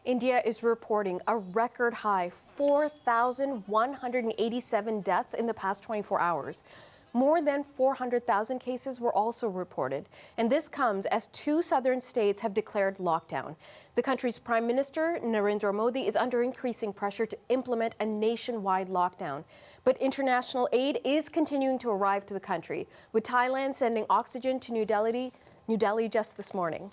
India is reporting a record high 4,187 deaths in the past 24 hours. More than 400,000 cases were also reported. And this comes as two southern states have declared lockdown. The country's Prime Minister, Narendra Modi, is under increasing pressure to implement a nationwide lockdown. But international aid is continuing to arrive to the country, with Thailand sending oxygen to New Delhi just this morning.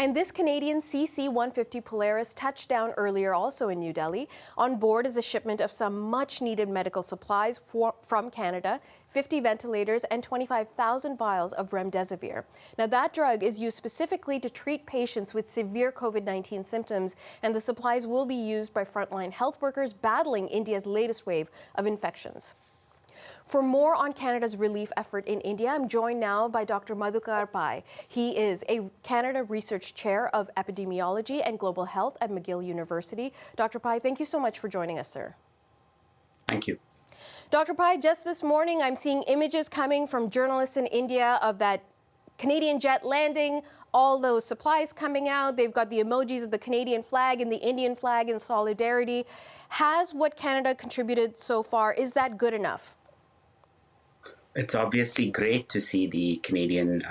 And this Canadian CC-150 Polaris touched down earlier also in New Delhi. On board is a shipment of some much-needed medical supplies from Canada, 50 ventilators, and 25,000 vials of remdesivir. Now, that drug is used specifically to treat patients with severe COVID-19 symptoms, and the supplies will be used by frontline health workers battling India's latest wave of infections. For more on Canada's relief effort in India, I'm joined now by Dr. Madhukar Pai. He is a Canada Research Chair of Epidemiology and Global Health at McGill University. Dr. Pai, thank you so much for joining us, sir. Thank you. Dr. Pai, just this morning, I'm seeing images coming from journalists in India of that Canadian jet landing, all those supplies coming out. They've got the emojis of the Canadian flag and the Indian flag in solidarity. Has what Canada contributed so far, is that good enough? It's obviously great to see the Canadian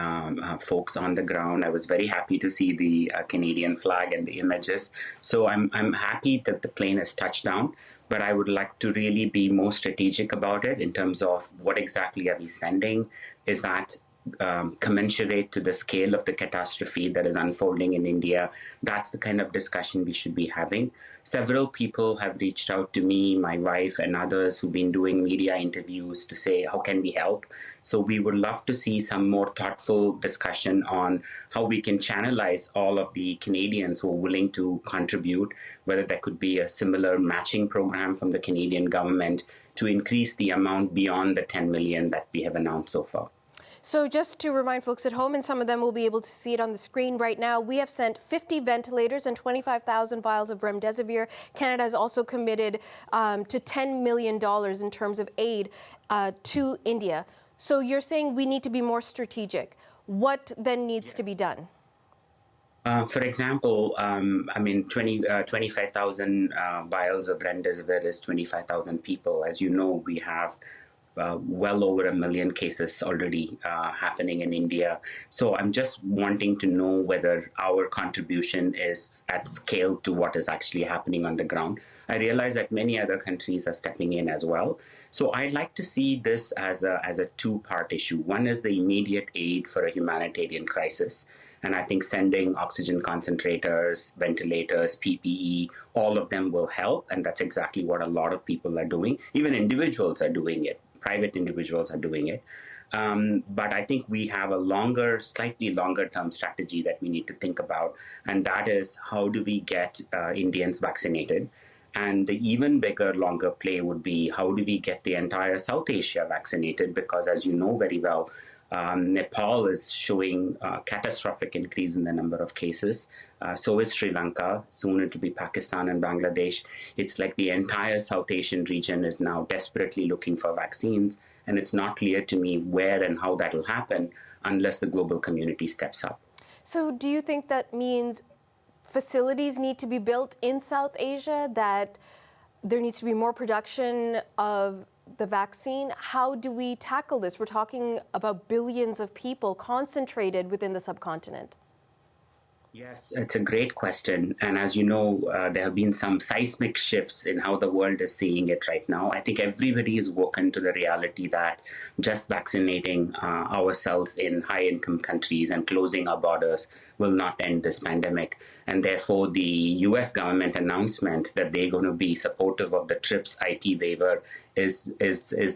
folks on the ground. I was very happy to see the Canadian flag and the images. So I'm happy that the plane has touched down, but I would like to really be more strategic about it in terms of what exactly are we sending? Is that commensurate to the scale of the catastrophe that is unfolding in India? That's the kind of discussion we should be having. Several people have reached out to me, my wife, and others who've been doing media interviews to say, how can we help? So we would love to see some more thoughtful discussion on how we can channelize all of the Canadians who are willing to contribute, whether there could be a similar matching program from the Canadian government to increase the amount beyond the 10 million that we have announced so far. So just to remind folks at home, and some of them will be able to see it on the screen right now, we have sent 50 ventilators and 25,000 vials of remdesivir. Canada has also committed to $10 million in terms of aid to India. So you're saying we need to be more strategic. What then needs to be done? For example, 25,000 vials of remdesivir is 25,000 people. As you know, we have well over 1 million cases already happening in India. So I'm just wanting to know whether our contribution is at scale to what is actually happening on the ground. I realize that many other countries are stepping in as well. So I like to see this as a two-part issue. One is the immediate aid for a humanitarian crisis. And I think sending oxygen concentrators, ventilators, PPE, all of them will help. And that's exactly what a lot of people are doing. Even individuals are doing it. Private individuals are doing it. But I think we have a slightly longer term strategy that we need to think about. And that is, how do we get Indians vaccinated? And the even bigger, longer play would be, how do we get the entire South Asia vaccinated? Because as you know very well, Nepal is showing a catastrophic increase in the number of cases. So is Sri Lanka. Soon it will be Pakistan and Bangladesh. It's like the entire South Asian region is now desperately looking for vaccines. And it's not clear to me where and how that will happen unless the global community steps up. So do you think that means facilities need to be built in South Asia, that there needs to be more production of the vaccine? How do we tackle this? We're talking about billions of people concentrated within the subcontinent. Yes, it's a great question. And as you know, there have been some seismic shifts in how the world is seeing it right now. I think everybody is woken to the reality that just vaccinating ourselves in high-income countries and closing our borders will not end this pandemic. And therefore, the US government announcement that they're going to be supportive of the TRIPS IP waiver is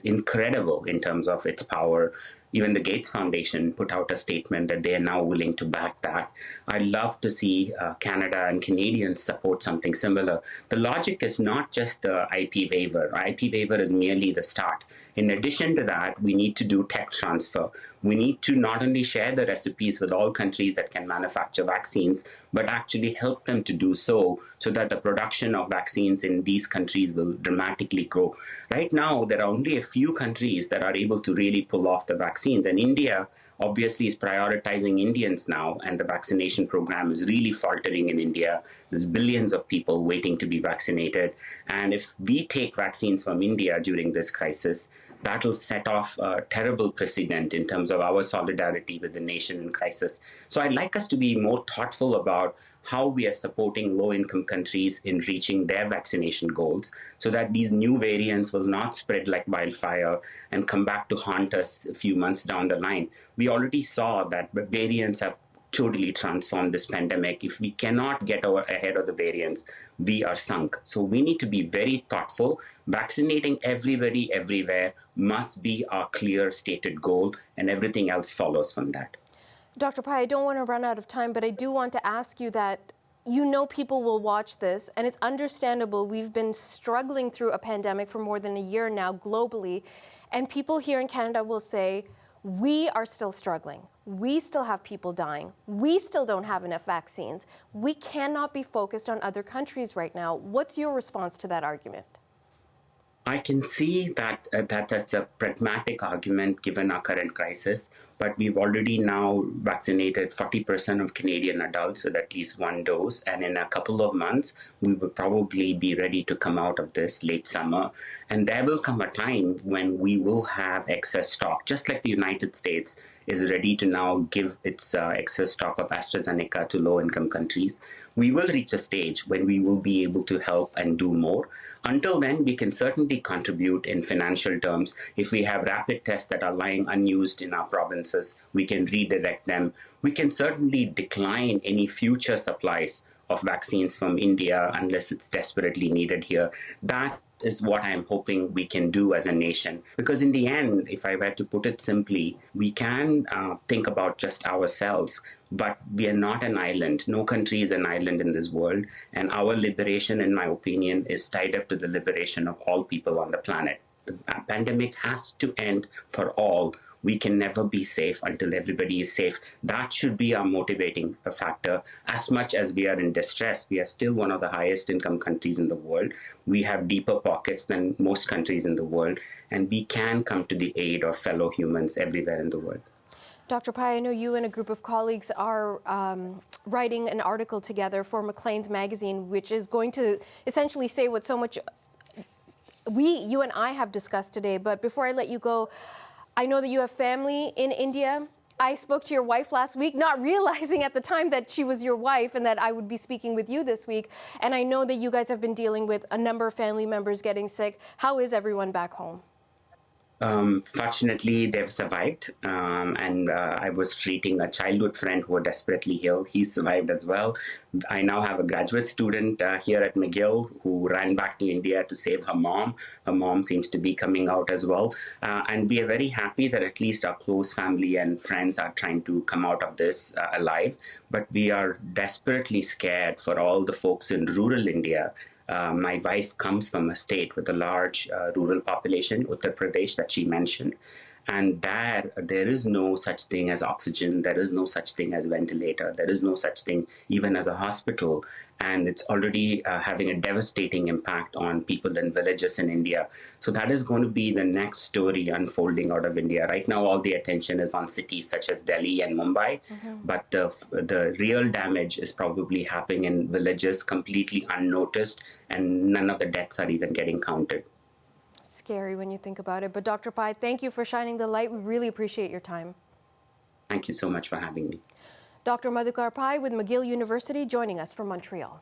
incredible in terms of its power. Even the Gates Foundation put out a statement that they are now willing to back that. I'd love to see Canada and Canadians support something similar. The logic is not just the IP waiver. IP waiver is merely the start. In addition to that, we need to do tech transfer. We need to not only share the recipes with all countries that can manufacture vaccines, but actually help them to do so that the production of vaccines in these countries will dramatically grow. Right now, there are only a few countries that are able to really pull off the vaccines. And India obviously is prioritizing Indians now, and the vaccination program is really faltering in India. There's billions of people waiting to be vaccinated. And if we take vaccines from India during this crisis, that will set off a terrible precedent in terms of our solidarity with the nation in crisis. So I'd like us to be more thoughtful about how we are supporting low-income countries in reaching their vaccination goals so that these new variants will not spread like wildfire and come back to haunt us a few months down the line. We already saw that variants have totally transformed this pandemic. If we cannot get ahead of the variants, we are sunk. So we need to be very thoughtful. Vaccinating everybody everywhere must be our clear stated goal, and everything else follows from that. Dr. Pai, I don't want to run out of time, but I do want to ask you that people will watch this, and it's understandable. We've been struggling through a pandemic for more than a year now globally, and people here in Canada will say, we are still struggling. We still have people dying. We still don't have enough vaccines. We cannot be focused on other countries right now. What's your response to that argument? I can see that that's a pragmatic argument given our current crisis, but we've already now vaccinated 40% of Canadian adults with at least one dose, and in a couple of months, we will probably be ready to come out of this late summer. And there will come a time when we will have excess stock, just like the United States is ready to now give its excess stock of AstraZeneca to low-income countries. We will reach a stage when we will be able to help and do more. Until then, we can certainly contribute in financial terms. If we have rapid tests that are lying unused in our provinces, we can redirect them. We can certainly decline any future supplies of vaccines from India unless it's desperately needed here. That is what I'm hoping we can do as a nation. Because in the end, if I were to put it simply, we can think about just ourselves, but we are not an island. No country is an island in this world. And our liberation, in my opinion, is tied up to the liberation of all people on the planet. The pandemic has to end for all. We can never be safe until everybody is safe. That should be our motivating factor. As much as we are in distress, we are still one of the highest income countries in the world. We have deeper pockets than most countries in the world, and we can come to the aid of fellow humans everywhere in the world. Dr. Pai, I know you and a group of colleagues are writing an article together for Maclean's magazine, which is going to essentially say what so much you and I have discussed today. But before I let you go, I know that you have family in India. I spoke to your wife last week, not realizing at the time that she was your wife and that I would be speaking with you this week. And I know that you guys have been dealing with a number of family members getting sick. How is everyone back home? Fortunately, they've survived. I was treating a childhood friend who was desperately ill. He survived as well. I now have a graduate student here at McGill who ran back to India to save her mom. Her mom seems to be coming out as well. And we are very happy that at least our close family and friends are trying to come out of this alive. But we are desperately scared for all the folks in rural India. My wife comes from a state with a large rural population, Uttar Pradesh, that she mentioned. And there is no such thing as oxygen. There is no such thing as ventilator. There is no such thing even as a hospital. And it's already having a devastating impact on people in villages in India. So that is going to be the next story unfolding out of India. Right now, all the attention is on cities such as Delhi and Mumbai. But the real damage is probably happening in villages completely unnoticed, and none of the deaths are even getting counted. Scary when you think about it. But Dr. Pai, thank you for shining the light. We really appreciate your time. Thank you so much for having me. Dr. Madhukar Pai with McGill University joining us from Montreal.